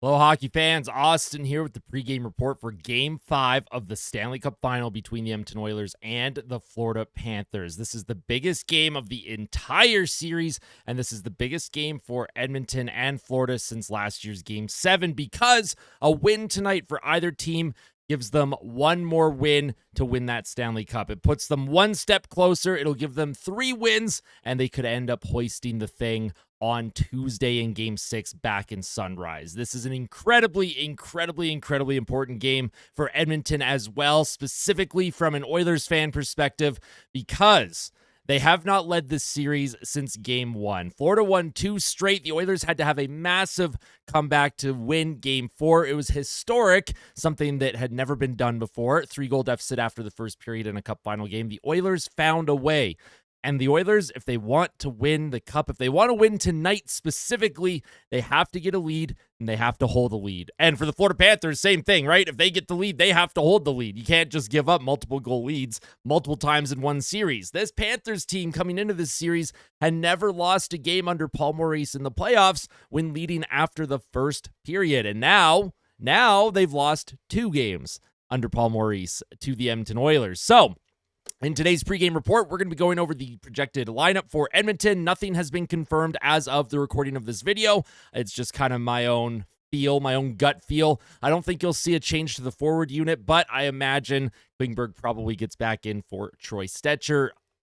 Hello, hockey fans. Austin here with the pregame report for Game 5 of the Stanley Cup Final between the Edmonton Oilers and the Florida Panthers. This is the biggest game of the entire series, and this is the biggest game for Edmonton and Florida since last year's Game 7 because a win tonight for either team gives them one more win to win that Stanley Cup. It puts them one step closer. It'll give them 3 wins, and they could end up hoisting the thing on Tuesday in Game 6 back in Sunrise. This is an incredibly important game for Edmonton as well, specifically from an Oilers fan perspective, because they have not led this series since Game 1. Florida won 2 straight. The Oilers had to have a massive comeback to win Game 4. It was historic, something that had never been done before. 3-goal deficit after the first period in a Cup final game. The Oilers found a way. And the Oilers, if they want to win the Cup, if they want to win tonight specifically, they have to get a lead and they have to hold the lead. And for the Florida Panthers, same thing, right? If they get the lead, they have to hold the lead. You can't just give up multiple goal leads multiple times in one series. This Panthers team coming into this series had never lost a game under Paul Maurice in the playoffs when leading after the first period. And now they've lost 2 games under Paul Maurice to the Edmonton Oilers. So, in today's pregame report, we're going to be going over the projected lineup for Edmonton. Nothing has been confirmed as of the recording of this video. It's just kind of my own feel, my own gut feel. I don't think you'll see a change to the forward unit, but I imagine Klingberg probably gets back in for Troy Stecher.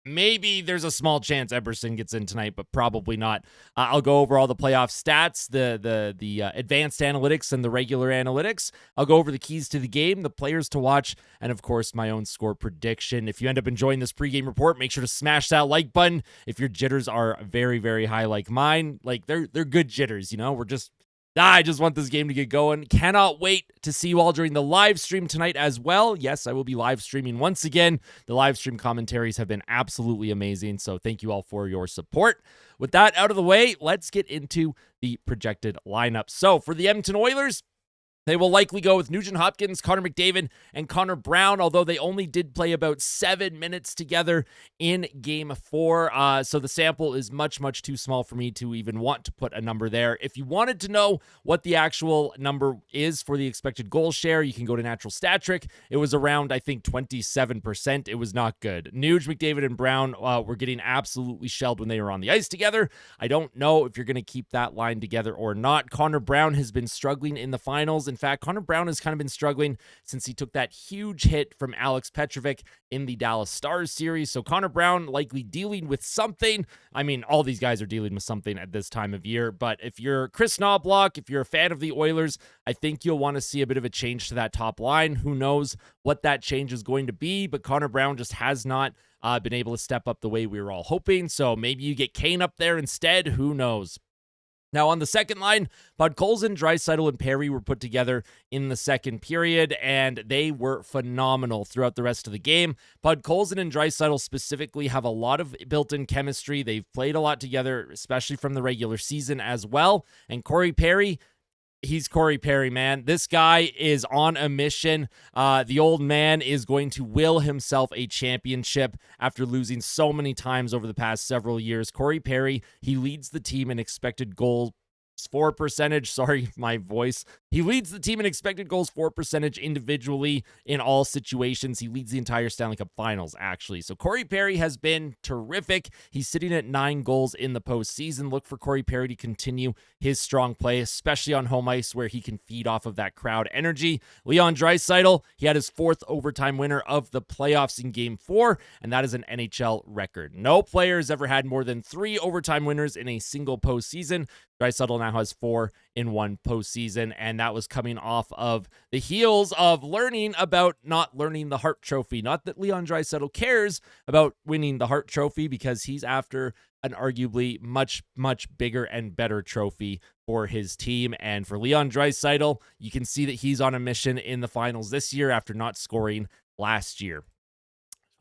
Maybe there's a small chance Eberson gets in tonight, but probably not. I'll go over all the playoff stats, the advanced analytics and the regular analytics. I'll go over the keys to the game, the players to watch, and of course, my own score prediction. If you end up enjoying this pregame report, make sure to smash that like button. If your jitters are very, very high like mine, like they're good jitters, you know, I just want this game to get going. Cannot wait to see you all during the live stream tonight as well. Yes, I will be live streaming once again. The live stream commentaries have been absolutely amazing, so thank you all for your support. With that out of the way, let's get into the projected lineup. So for the Edmonton Oilers, they will likely go with Nugent Hopkins, Connor McDavid, and Connor Brown, although they only did play about 7 minutes together in Game 4. So the sample is much too small for me to even want to put a number there. If you wanted to know what the actual number is for the expected goal share, you can go to Natural Stat Trick. It was around, I think, 27%. It was not good. Nuge, McDavid, and Brown were getting absolutely shelled when they were on the ice together. I don't know if you're going to keep that line together or not. Connor Brown has been struggling in the finals. In fact, Connor Brown has kind of been struggling since he took that huge hit from Alex Petrovic in the Dallas Stars series. So Connor Brown likely dealing with something. I mean, all these guys are dealing with something at this time of year. But if you're Chris Knobloch, if you're a fan of the Oilers, I think you'll want to see a bit of a change to that top line. Who knows what that change is going to be? But Connor Brown just has not been able to step up the way we were all hoping. So maybe you get Kane up there instead. Who knows? Now, on the second line, Podkolzin, Draisaitl, and Perry were put together in the second period, and they were phenomenal throughout the rest of the game. Podkolzin and Draisaitl specifically have a lot of built-in chemistry. They've played a lot together, especially from the regular season as well. And Corey Perry, he's Corey Perry, man. This guy is on a mission. The old man is going to will himself a championship after losing so many times over the past several years. Corey Perry, he leads the team in expected goals for percentage. Sorry, my voice. He leads the team in expected goals for percentage individually in all situations. He leads the entire Stanley Cup Finals, actually. So Corey Perry has been terrific. He's sitting at 9 goals in the postseason. Look for Corey Perry to continue his strong play, especially on home ice where he can feed off of that crowd energy. Leon Draisaitl, he had his 4th overtime winner of the playoffs in Game 4, and that is an NHL record. No player has ever had more than 3 overtime winners in a single postseason. Draisaitl now has 4 in one postseason, and that was coming off of the heels of learning about not learning the Hart Trophy. Not that Leon Draisaitl cares about winning the Hart Trophy, because he's after an arguably much bigger and better trophy for his team. And for Leon Draisaitl, you can see that he's on a mission in the finals this year after not scoring last year.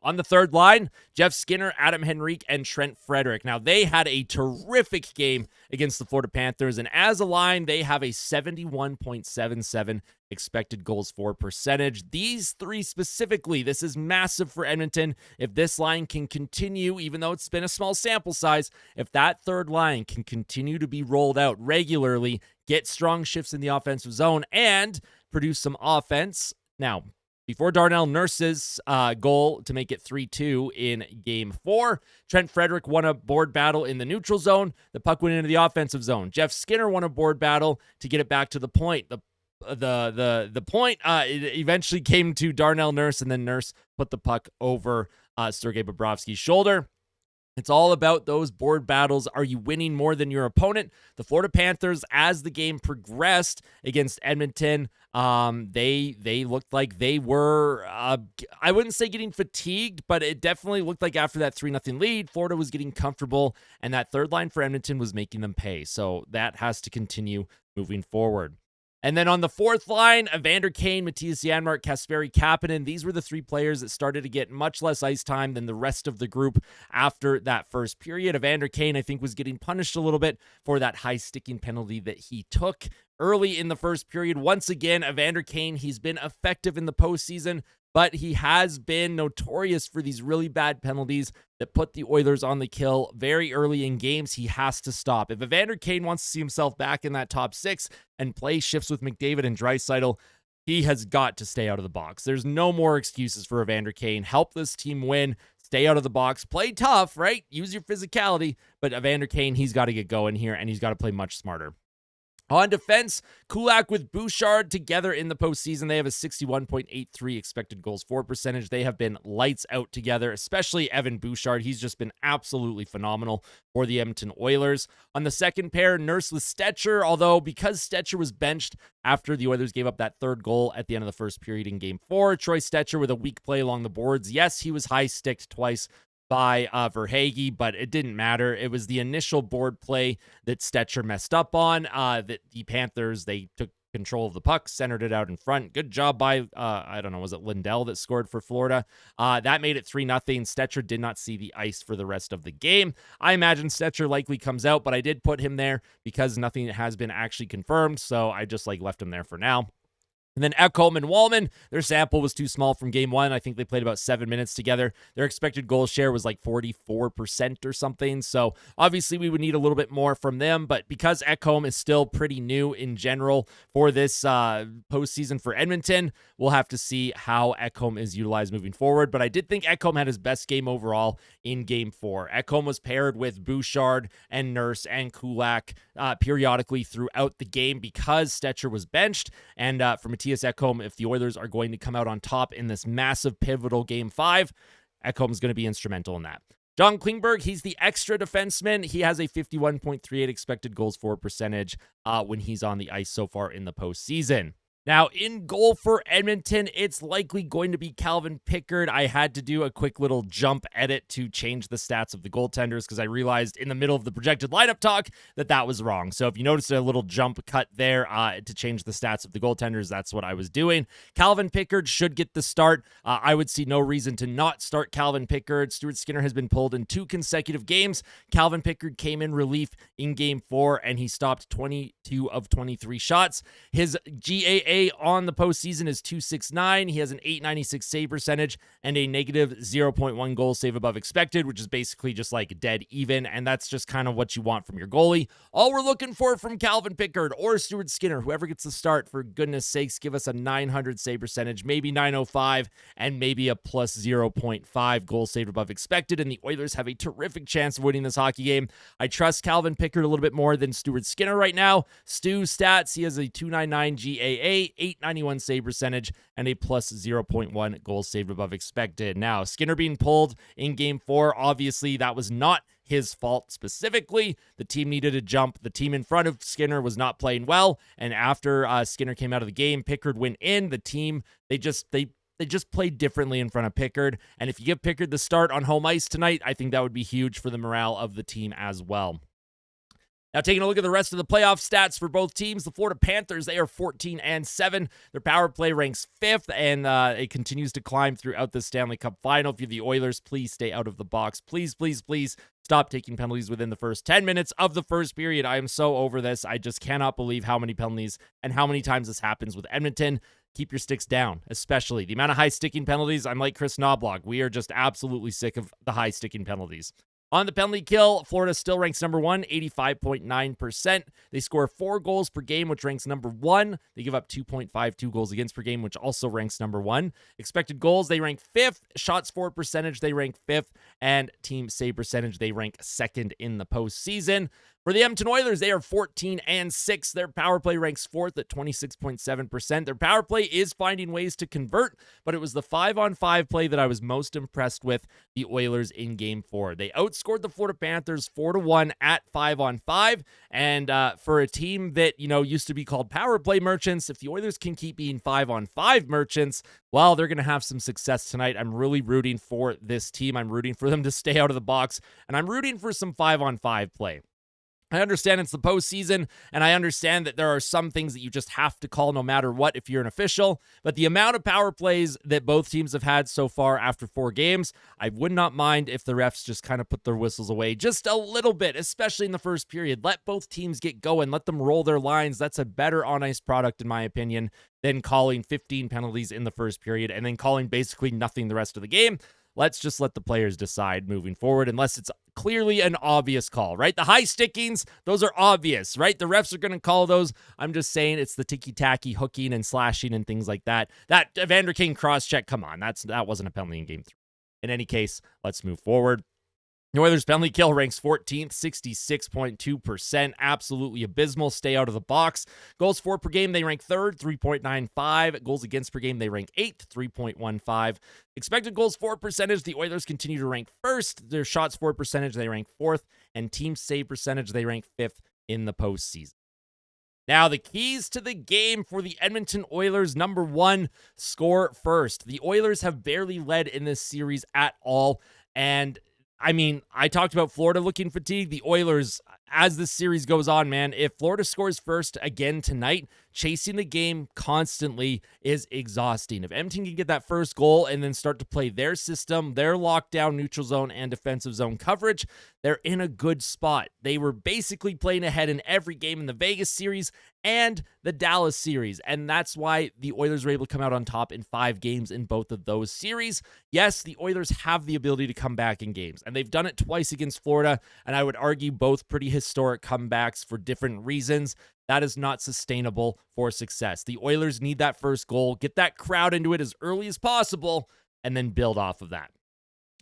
On the third line, Jeff Skinner, Adam Henrique, and Trent Frederic. Now, they had a terrific game against the Florida Panthers, and as a line, they have a 71.77 expected goals for percentage. These three specifically, this is massive for Edmonton. If this line can continue, even though it's been a small sample size, if that third line can continue to be rolled out regularly, get strong shifts in the offensive zone, and produce some offense. Now, before Darnell Nurse's goal to make it 3-2 in Game 4, Trent Frederic won a board battle in the neutral zone. The puck went into the offensive zone. Jeff Skinner won a board battle to get it back to the point. The point it eventually came to Darnell Nurse, and then Nurse put the puck over Sergei Bobrovsky's shoulder. It's all about those board battles. Are you winning more than your opponent? The Florida Panthers, as the game progressed against Edmonton, they looked like they were, I wouldn't say getting fatigued, but it definitely looked like after that 3-0 lead, Florida was getting comfortable, and that third line for Edmonton was making them pay. So that has to continue moving forward. And then on the fourth line, Evander Kane, Matthias Janmark, Kasperi Kapanen, these were the three players that started to get much less ice time than the rest of the group after that first period. Evander Kane, I think, was getting punished a little bit for that high sticking penalty that he took early in the first period. Once again, Evander Kane, he's been effective in the postseason, but he has been notorious for these really bad penalties that put the Oilers on the kill very early in games. He has to stop. If Evander Kane wants to see himself back in that top six and play shifts with McDavid and Draisaitl, he has got to stay out of the box. There's no more excuses for Evander Kane. Help this team win. Stay out of the box. Play tough, right? Use your physicality. But Evander Kane, he's got to get going here, and he's got to play much smarter. On defense, Kulak with Bouchard together in the postseason. They have a 61.83 expected goals for percentage. They have been lights out together, especially Evan Bouchard. He's just been absolutely phenomenal for the Edmonton Oilers. On the second pair, Nurse with Stetcher, although because Stetcher was benched after the Oilers gave up that third goal at the end of the first period in Game 4, Troy Stetcher with a weak play along the boards. Yes, he was high-sticked twice by Verhaeghe, but it didn't matter. It was the initial board play that Stetcher messed up on, that the Panthers, they took control of the puck, centered it out in front. Good job by, I don't know, was it Lindell that scored for Florida? That made it 3-0. Stetcher did not see the ice for the rest of the game. I imagine Stetcher likely comes out, but I did put him there because nothing has been actually confirmed, so I just left him there for now. And then Ekholm and Wallman, their sample was too small from Game 1. I think they played about 7 minutes together. Their expected goal share was 44% or something. So obviously we would need a little bit more from them. But because Ekholm is still pretty new in general for this postseason for Edmonton, we'll have to see how Ekholm is utilized moving forward. But I did think Ekholm had his best game overall in Game 4. Ekholm was paired with Bouchard and Nurse and Kulak periodically throughout the game because Stetcher was benched. And for Matthias Ekholm, if the Oilers are going to come out on top in this massive pivotal Game 5, Ekholm is going to be instrumental in that. John Klingberg, he's the extra defenseman. He has a 51.38 expected goals for percentage when he's on the ice so far in the postseason. Now, in goal for Edmonton, it's likely going to be Calvin Pickard. I had to do a quick little jump edit to change the stats of the goaltenders because I realized in the middle of the projected lineup talk that was wrong. So if you noticed a little jump cut there to change the stats of the goaltenders, that's what I was doing. Calvin Pickard should get the start. I would see no reason to not start Calvin Pickard. Stuart Skinner has been pulled in 2 consecutive games. Calvin Pickard came in relief in Game 4, and he stopped 22 of 23 shots. His GAA on the postseason is .269. He has an .896 save percentage and a negative 0.1 goal save above expected, which is basically just dead even, and that's just kind of what you want from your goalie. All we're looking for from Calvin Pickard or Stuart Skinner, whoever gets the start, for goodness sakes, give us a 900 save percentage, maybe 905, and maybe a plus 0.5 goal save above expected, and the Oilers have a terrific chance of winning this hockey game. I trust Calvin Pickard a little bit more than Stuart Skinner right now. Stu's stats, he has a .299 GAA, .891 save percentage, and a plus 0.1 goals saved above expected. Now, Skinner being pulled in Game 4, obviously that was not his fault specifically. The team needed a jump. The team in front of Skinner was not playing well, and after Skinner came out of the game, Pickard went in. The team, they just played differently in front of Pickard, and if you give Pickard the start on home ice tonight, I think that would be huge for the morale of the team as well. Now, taking a look at the rest of the playoff stats for both teams, the Florida Panthers, they are 14-7. Their power play ranks 5th, and it continues to climb throughout the Stanley Cup Final. If you're the Oilers, please stay out of the box. Please, please, please stop taking penalties within the first 10 minutes of the first period. I am so over this. I just cannot believe how many penalties and how many times this happens with Edmonton. Keep your sticks down, especially the amount of high-sticking penalties. I'm like Chris Knobloch. We are just absolutely sick of the high-sticking penalties. On the penalty kill, Florida still ranks number 1, 85.9%. They score 4 goals per game, which ranks number 1. They give up 2.52 goals against per game, which also ranks number 1. Expected goals, they rank 5th. Shots for percentage, they rank 5th. And team save percentage, they rank 2nd in the postseason. For the Edmonton Oilers, they are 14-6. Their power play ranks 4th at 26.7%. Their power play is finding ways to convert, but it was the 5-on-5 play that I was most impressed with the Oilers in Game 4. They outscored the Florida Panthers 4-1 at 5-on-5, and for a team that, used to be called power play merchants, if the Oilers can keep being 5-on-5 merchants, well, they're going to have some success tonight. I'm really rooting for this team. I'm rooting for them to stay out of the box, and I'm rooting for some 5-on-5 play. I understand it's the postseason, and I understand that there are some things that you just have to call no matter what if you're an official, but the amount of power plays that both teams have had so far after 4 games, I would not mind if the refs just kind of put their whistles away just a little bit, especially in the first period. Let both teams get going. Let them roll their lines. That's a better on-ice product, in my opinion, than calling 15 penalties in the first period and then calling basically nothing the rest of the game. Let's just let the players decide moving forward, unless it's clearly an obvious call, right? The high stickings, those are obvious, right? The refs are going to call those. I'm just saying it's the ticky-tacky hooking and slashing and things like that. That Evander Kane cross-check, come on, that wasn't a penalty in Game 3. In any case, let's move forward. The Oilers' penalty kill ranks 14th, 66.2%. Absolutely abysmal. Stay out of the box. Goals for per game, they rank 3rd, 3.95. Goals against per game, they rank 8th, 3.15. Expected goals for percentage, the Oilers continue to rank 1st. Their shots for percentage, they rank 4th. And team save percentage, they rank 5th in the postseason. Now, the keys to the game for the Edmonton Oilers, number 1, score first. The Oilers have barely led in this series at all, and I talked about Florida looking fatigued. The Oilers, as this series goes on, man, if Florida scores first again tonight, chasing the game constantly is exhausting. If Edmonton can get that first goal and then start to play their system, their lockdown, neutral zone, and defensive zone coverage, they're in a good spot. They were basically playing ahead in every game in the Vegas series and the Dallas series, and that's why the Oilers were able to come out on top in 5 games in both of those series. Yes, the Oilers have the ability to come back in games, and they've done it twice against Florida, and I would argue both pretty historic comebacks for different reasons. That is not sustainable for success. The Oilers need that first goal, get that crowd into it as early as possible, and then build off of that.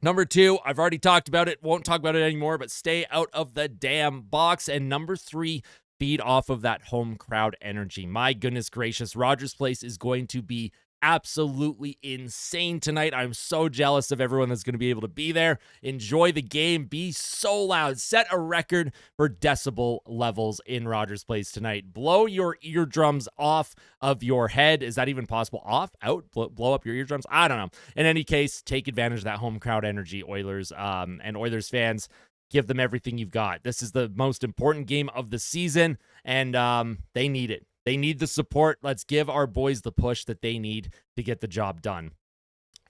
Number 2, I've already talked about it, won't talk about it anymore, but stay out of the damn box. And number 3, feed off of that home crowd energy. My goodness gracious, Rogers Place is going to be absolutely insane tonight. I'm so jealous of everyone that's going to be able to be there. Enjoy the game. Be so loud. Set a record for decibel levels in Rogers Place tonight. Blow your eardrums off of your head. Is that even possible? Off? Out? Blow up your eardrums? I don't know. In any case, take advantage of that home crowd energy, Oilers and Oilers fans. Give them everything you've got. This is the most important game of the season, and they need it. They need the support. Let's give our boys the push that they need to get the job done.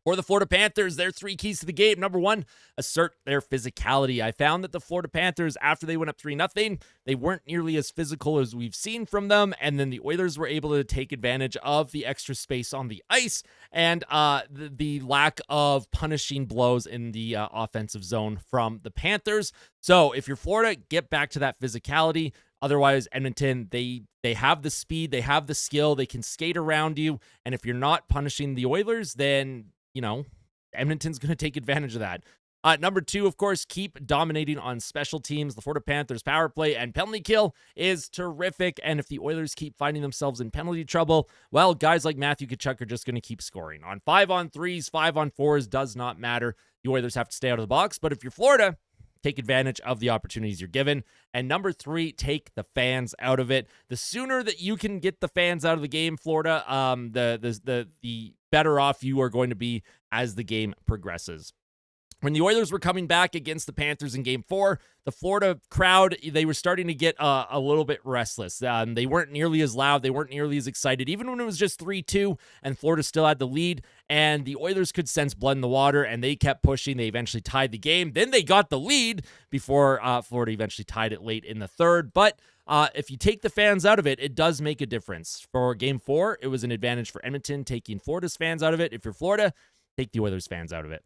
For the Florida Panthers, their 3 keys to the game. Number 1, assert their physicality. I found that the Florida Panthers, after they went up 3-0, they weren't nearly as physical as we've seen from them, and then the Oilers were able to take advantage of the extra space on the ice and the lack of punishing blows in the offensive zone from the Panthers. So if you're Florida, get back to that physicality. Otherwise, Edmonton, they have the speed, they have the skill, they can skate around you, and if you're not punishing the Oilers, then, Edmonton's going to take advantage of that. Number 2, of course, keep dominating on special teams. The Florida Panthers power play and penalty kill is terrific, and if the Oilers keep finding themselves in penalty trouble, well, guys like Matthew Tkachuk are just going to keep scoring. On 5-on-3s, 5-on-4s, does not matter. The Oilers have to stay out of the box, but if you're Florida, take advantage of the opportunities you're given. And number 3, take the fans out of it. The sooner that you can get the fans out of the game, Florida, the better off you are going to be as the game progresses. When the Oilers were coming back against the Panthers in Game 4, the Florida crowd, they were starting to get a little bit restless. They weren't nearly as loud. They weren't nearly as excited, even when it was just 3-2 and Florida still had the lead. And the Oilers could sense blood in the water, and they kept pushing. They eventually tied the game. Then they got the lead before Florida eventually tied it late in the third. But if you take the fans out of it, it does make a difference. For Game 4, it was an advantage for Edmonton, taking Florida's fans out of it. If you're Florida, take the Oilers fans out of it.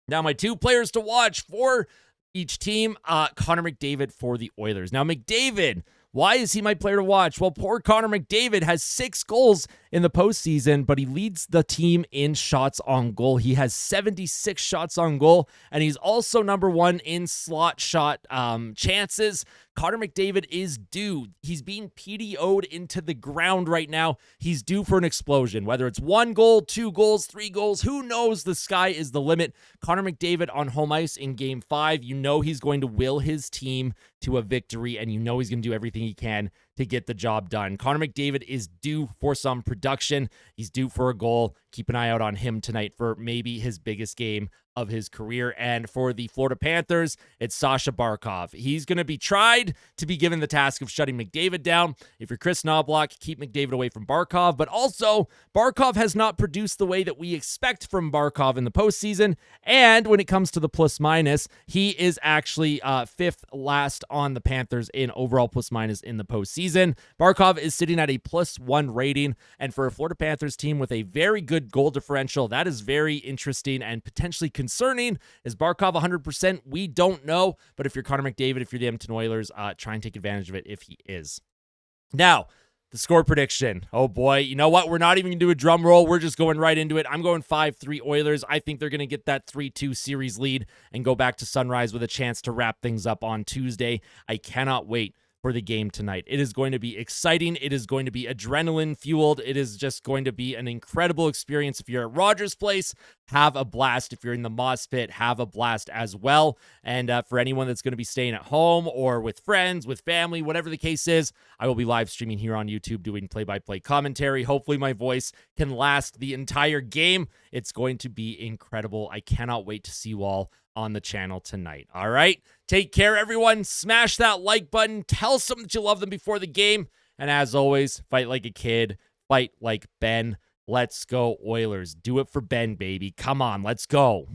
Now, my two players to watch for each team, Connor McDavid for the Oilers. Now, McDavid, why is he my player to watch? Well, poor Connor McDavid has 6 goals in the postseason, but he leads the team in shots on goal. He has 76 shots on goal, and he's also number 1 in slot shot chances. Connor McDavid is due. He's being PDO'd into the ground right now. He's due for an explosion, whether it's 1 goal, 2 goals, 3 goals. Who knows? The sky is the limit. Connor McDavid on home ice in Game 5. You know he's going to will his team to a victory, and you know he's going to do everything he can to get the job done. Connor McDavid is due for some production. He's due for a goal. Keep an eye out on him tonight for maybe his biggest game of his career. And for the Florida Panthers, it's Sasha Barkov. He's going to be tried to be given the task of shutting McDavid down. If you're Chris Knobloch, keep McDavid away from Barkov. But also, Barkov has not produced the way that we expect from Barkov in the postseason. And when it comes to the plus-minus, he is actually 5th last on the Panthers in overall plus-minus in the postseason. Barkov is sitting at a +1 rating. And for a Florida Panthers team with a very good goal differential, that is very interesting and potentially concerning. Is Barkov 100%? We don't know. But if you're Connor McDavid, if you're the Edmonton Oilers, try and take advantage of it if he is. Now, the score prediction. Oh boy, you know what? We're not even going to do a drum roll. We're just going right into it. I'm going 5-3 Oilers. I think they're going to get that 3-2 series lead and go back to Sunrise with a chance to wrap things up on Tuesday. I cannot wait for the game tonight. It is going to be exciting. It is going to be adrenaline fueled. It is just going to be an incredible experience. If you're at Rogers Place, have a blast. If you're in the Moss Pit, have a blast as well. And for anyone that's going to be staying at home or with friends, with family, whatever the case is, I will be live streaming here on YouTube doing play-by-play commentary. Hopefully my voice can last the entire game. It's going to be incredible. I cannot wait to see you all on the channel tonight. All right. Take care, everyone. Smash that like button. Tell someone that you love them before the game. And as always, fight like a kid. Fight like Ben. Let's go, Oilers. Do it for Ben, baby. Come on. Let's go.